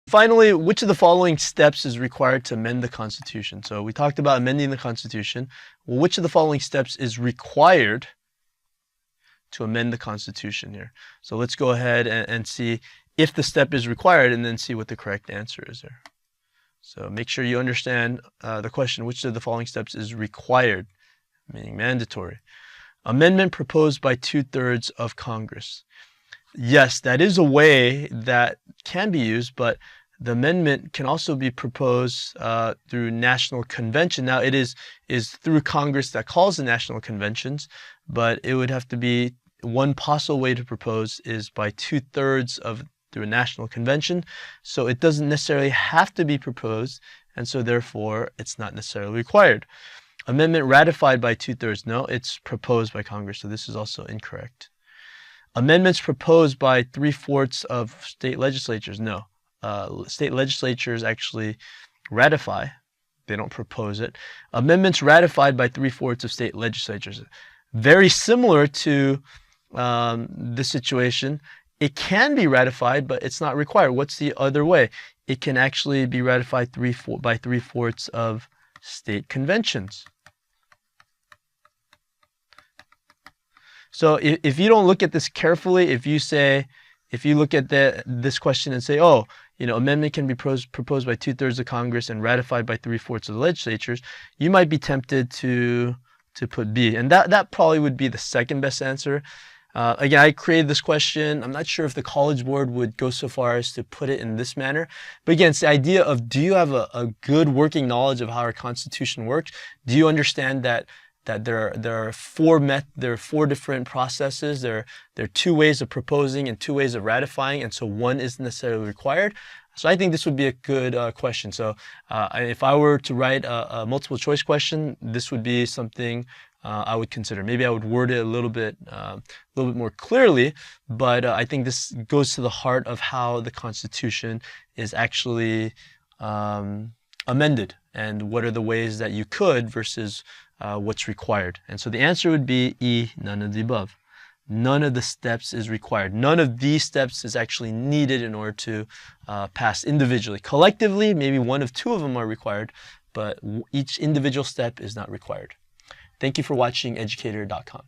Finally, which of the following steps is required to amend the Constitution? So we talked about amending the Constitution. Well, which of the following steps is required to amend the Constitution here? So let's go ahead and see if the step is required and then see what the correct answer is there. So make sure you understand the question, which of the following steps is required, meaning mandatory? Amendment proposed by 2/3 of Congress. Yes, that is a way that can be used, but the amendment can also be proposed through national convention. Now, it is through Congress that calls the national conventions, but it would have to be one possible way to propose is by 2/3 through a national convention. So it doesn't necessarily have to be proposed, and so therefore it's not necessarily required. Amendment ratified by 2/3. No, it's proposed by Congress, so this is also incorrect. Amendments proposed by 3/4 of state legislatures. No. State legislatures actually ratify. They don't propose it. Amendments ratified by 3/4 of state legislatures. Very similar to this situation. It can be ratified, but it's not required. What's the other way? It can actually be ratified by 3/4 of state conventions. So if you don't look at this carefully, if you look at this question and say, oh, amendment can be proposed by 2/3 of Congress and ratified by 3/4 of the legislatures, you might be tempted to put B. And that probably would be the second best answer. Again, I created this question. I'm not sure if the College Board would go so far as to put it in this manner. But again, it's the idea of, do you have a good working knowledge of how our Constitution works? Do you understand that there are four different processes. There are 2 ways of proposing and 2 ways of ratifying, and so one isn't necessarily required. So I think this would be a good question. So if I were to write a multiple choice question, this would be something I would consider. Maybe I would word it a little bit more clearly, but I think this goes to the heart of how the Constitution is actually amended, and what are the ways that you could versus what's required. And so the answer would be E, none of the above. None of the steps is required. None of these steps is actually needed in order to pass individually. Collectively, maybe 1 of 2 of them are required, but each individual step is not required. Thank you for watching Educator.com.